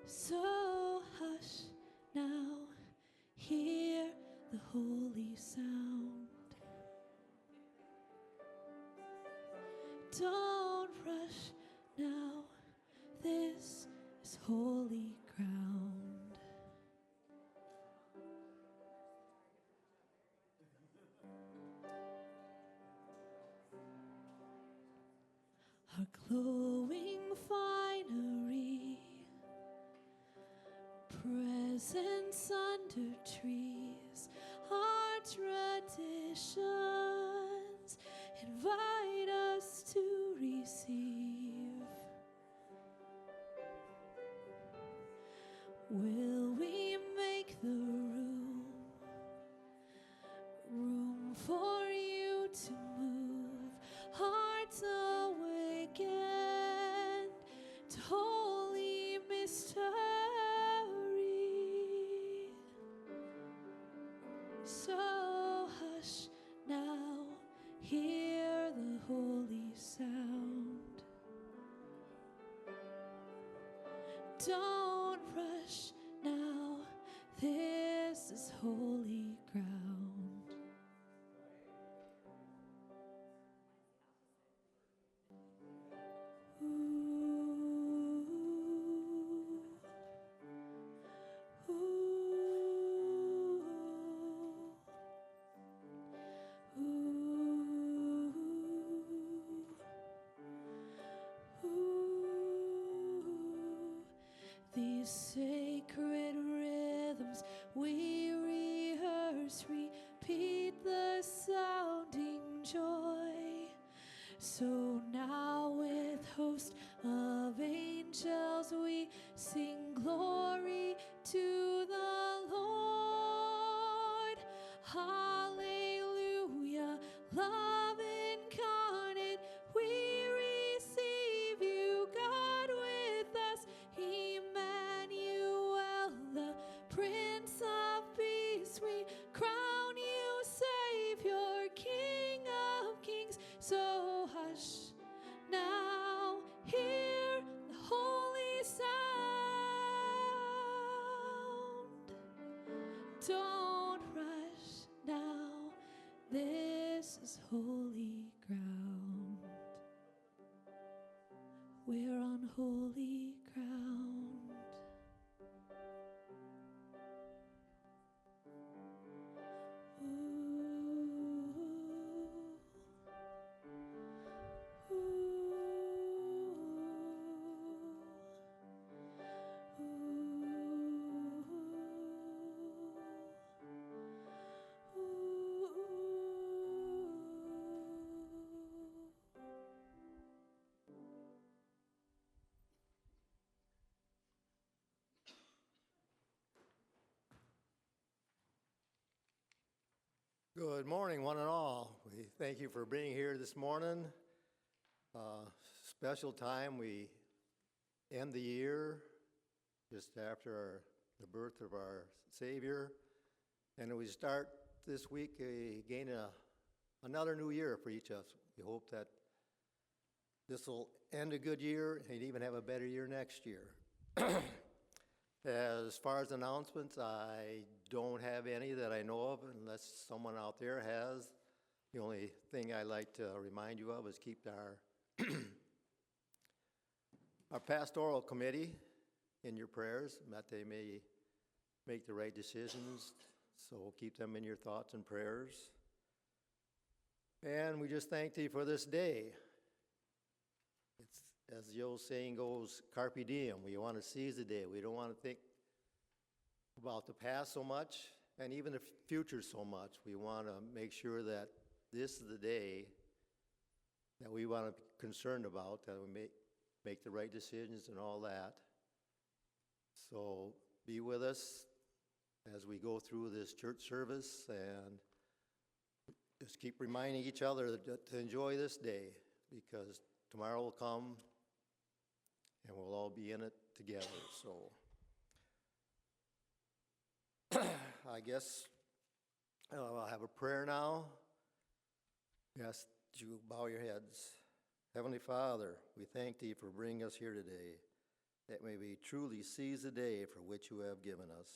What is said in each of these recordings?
So hush now, hear the holy sound. Don't rush now, this is holy ground. Our glowing finery, presents under trees, our traditions invite us to receive. Will we make the room for you to move, hearts awakened to holy mystery? So hush now, hear the holy sound. Don't rush now, this is holy ground. Ooh, ooh, ooh, ooh. These sacred rhythms we rehearse, repeat the sounding joy. So now with host of angels we sing glory to the Lord. Hallelujah, love incarnate, we receive you, God with us, Emmanuel, the Prince of Peace. We crown you Savior, King of Kings. So hush now, hear the holy sound. Don't rush now, this is holy ground. We're on holy ground. Ooh, ooh, Good morning, one and all. We thank you for being here this morning. Special time. We end the year just after the birth of our Savior, and we start this week again another new year for each of us. We hope that this will end a good year and even have a better year next year. As far as announcements, I don't have any that I know of unless someone out there has. The only thing I like to remind you of is keep our our pastoral committee in your prayers, that they may make the right decisions. So keep them in your thoughts and prayers. And we just thank thee for this day. It's, as the old saying goes, carpe diem. We want to seize the day. We don't want to think about the past so much and even the future so much. We want to make sure that this is the day that we want to be concerned about, that we make the right decisions and all that. So be with us as we go through this church service, and just keep reminding each other to enjoy this day, because tomorrow will come and we'll all be in it together. So I guess I'll have a prayer now. Yes, you bow your heads. Heavenly Father, we thank thee for bringing us here today. that may we truly seize the day for which you have given us.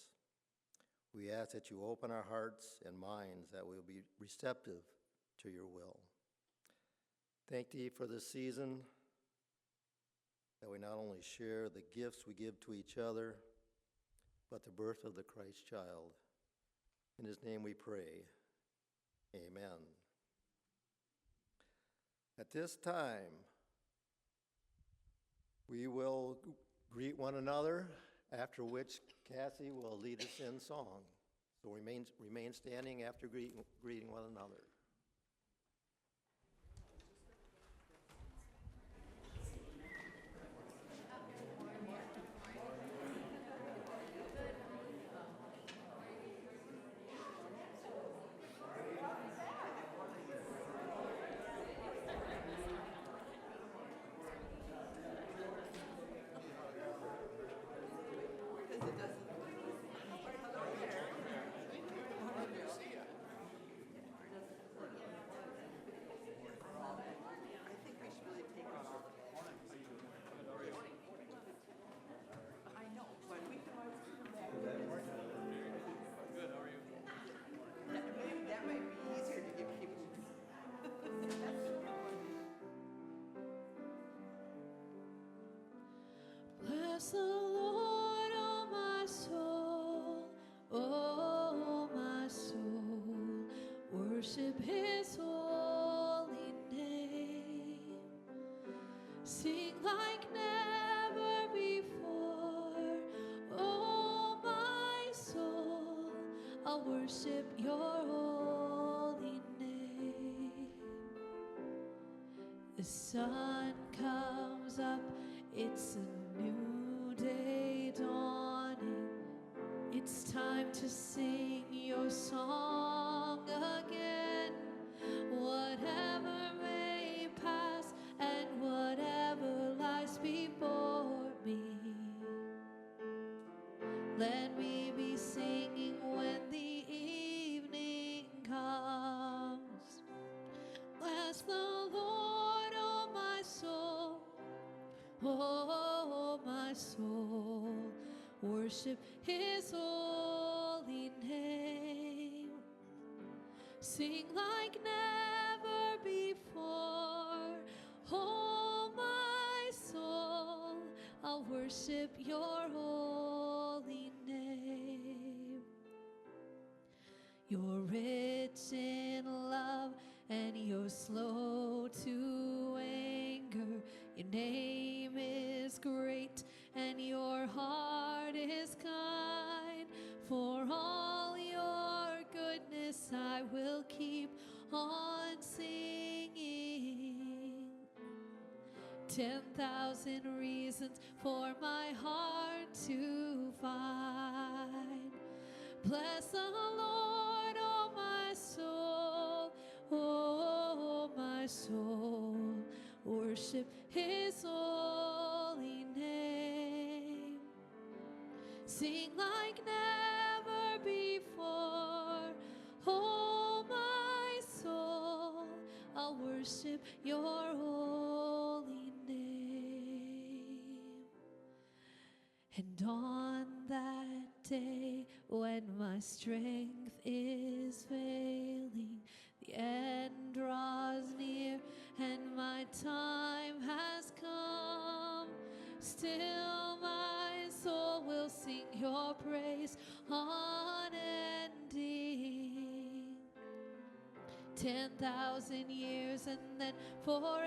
We ask that you open our hearts and minds that we'll be receptive to your will. Thank thee for this season, that we not only share the gifts we give to each other, but the birth of the Christ child. In his name we pray. Amen. At this time, we will greet one another, after which Cassie will lead us in song. So remain standing after greeting one another. Bless the Lord, oh my soul, oh my soul, worship his holy name. Sing like never before, oh my soul, I'll worship your holy name. The sun comes up, it's a new day dawning. It's time to sing your song again. Whatever may pass and whatever lies before me, let me be singing when the evening comes. Bless the Lord, oh my soul, oh my soul, worship his holy name. Sing like never before, oh my soul, I'll worship your holy name. You're rich in love and you're slow to anger. Your name is great and your heart is kind. For all your goodness I will keep on singing. 10,000 reasons for my heart to find. Bless the Lord, oh my soul, oh my soul, worship his holy name. Sing like never before, oh my soul, I'll worship your holy name. And on that day when my strength is failing, the end draws near and my time has come, still my soul will sing your praise unending. 10,000 years and then forevermore.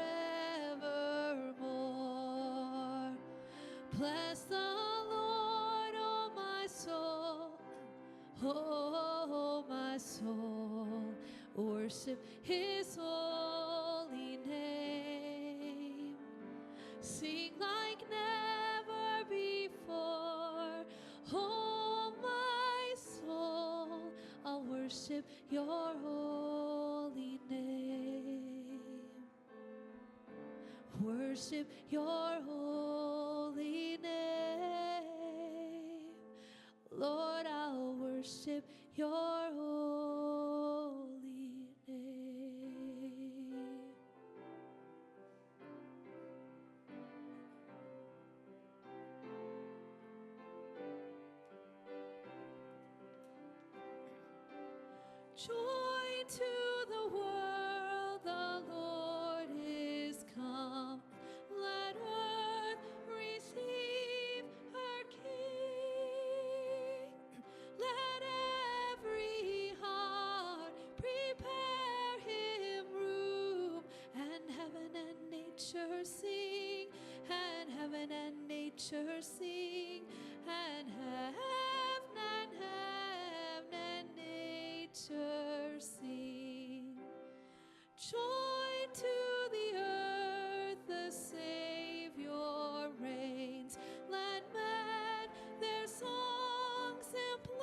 Bless the Lord, oh my soul, oh my soul, worship his holy name. Sing like never before, oh my soul, I'll worship your holy name. Worship your holy name. Lord, I'll worship your holy name. Joy to the world, the Lord is come. Let earth receive her King. Let every heart prepare him room, and heaven and nature sing, and heaven and nature sing, and heaven and nature sing. Joy to the earth, the Savior reigns. Let men their songs employ,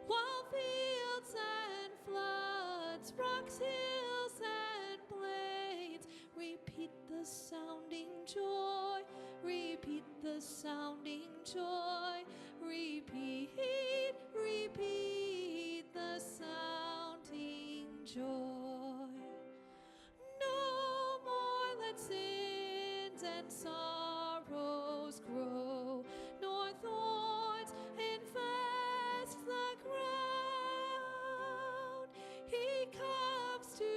while fields and floods, rocks, hills, and plains repeat the sounding joy, repeat the sounding joy, repeat, repeat the sounding joy. No more let sins and sorrows grow, nor thorns infest the ground. He comes to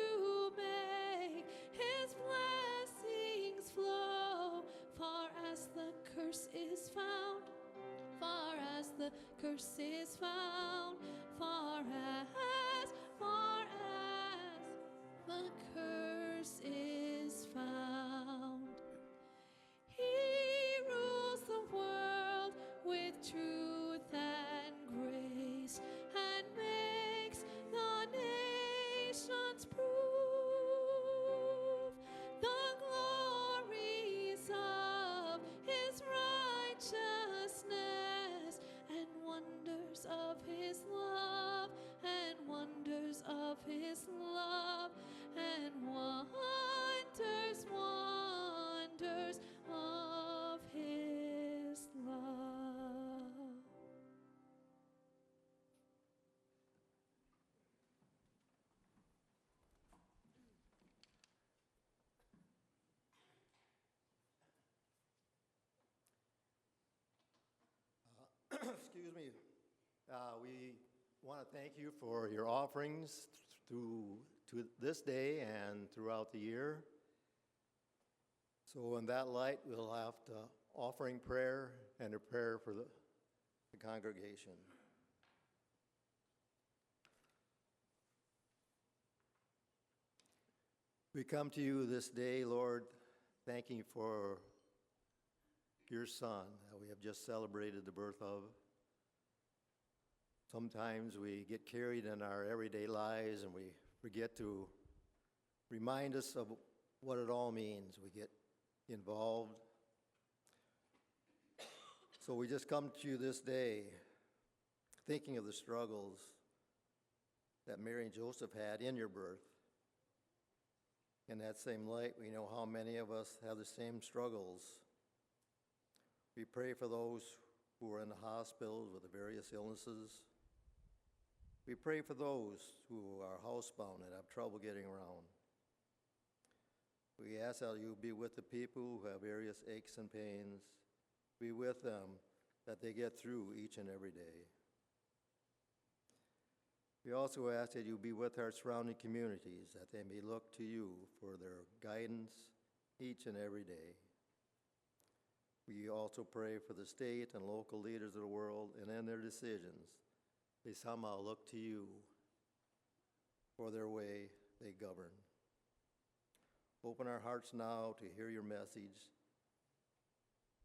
make his blessings flow, far as the curse is found, far as the curse is found, far as the curse is found. He rules the world with truth and grace, and makes the nations prove the glories of his righteousness, and wonders of his love, and wonders of his love, and wonders, wonders of his love. Excuse me. We want to thank you for your offerings to this day and throughout the year. So in that light, we'll have to offering prayer and a prayer for the congregation. We come to you this day, Lord, thanking you for your Son that we have just celebrated the birth of. Sometimes we get carried in our everyday lives and we forget to remind us of what it all means. We get involved. So we just come to you this day thinking of the struggles that Mary and Joseph had in your birth. In that same light, we know how many of us have the same struggles. We pray for those who are in the hospitals with the various illnesses. We pray for those who are housebound and have trouble getting around. We ask that you be with the people who have various aches and pains. Be with them that they get through each and every day. We also ask that you be with our surrounding communities, that they may look to you for their guidance each and every day. We also pray for the state and local leaders of the world, and in their decisions, they somehow look to you for their way they govern. Open our hearts now to hear your message.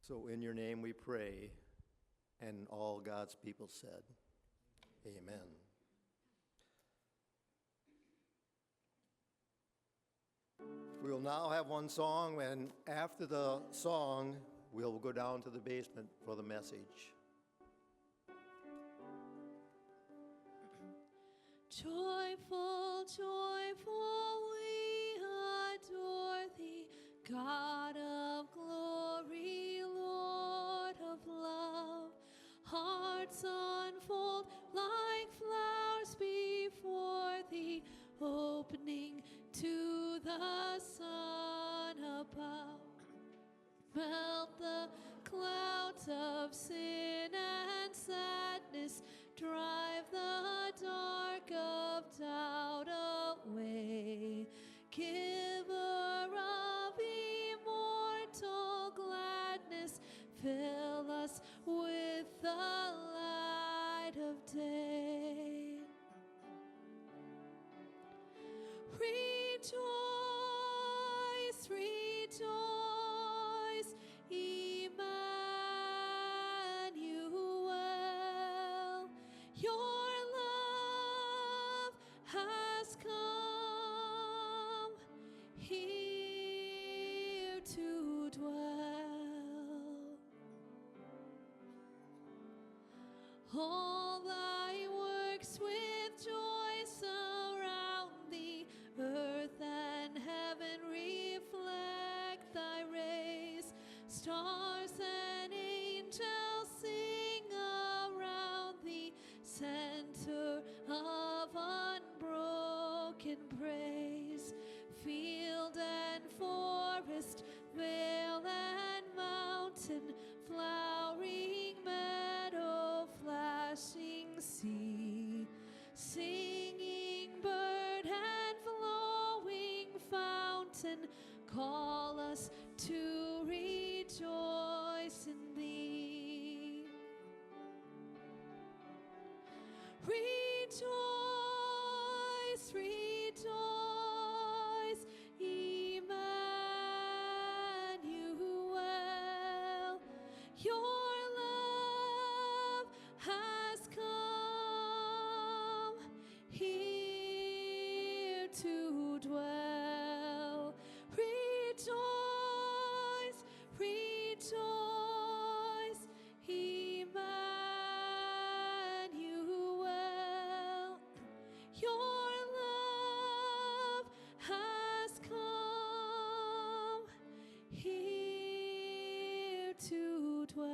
So in your name we pray, and all God's people said, amen. We will now have one song, and after the song, we'll go down to the basement for the message. Joyful, joyful, we adore thee, God of glory, Lord of love. Hearts unfold like flowers before thee, opening to the sun above. Melt the clouds of sin and sadness, drive the doubt away, giver of immortal gladness, fill us with the light of day. Rejoice, rejoice, Emmanuel, your love has come here to dwell. All thy works with joy surround thee, earth and heaven reflect thy rays, stars and angels sing around thee, center of unbroken praise. Field and forest, vale and mountain, flowering meadow, flashing sea, singing bird and flowing fountain, call us to rejoice in thee. Rejoice, rejoice, Emmanuel, your love has come here to dwell. Rejoice, rejoice, Emmanuel, your love has come here to dwell.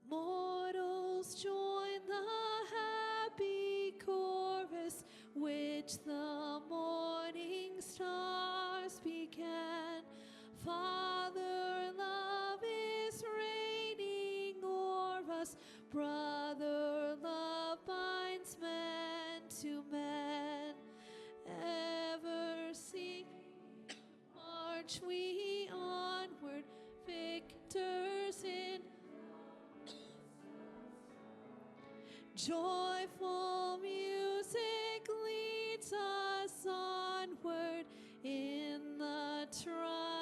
Mortals join the happy chorus which the morning stars began. Father, love is reigning o'er us. Brother, love binds man to man. Ever seeking, march we onward, victors in joyful music leads us onward in the triumph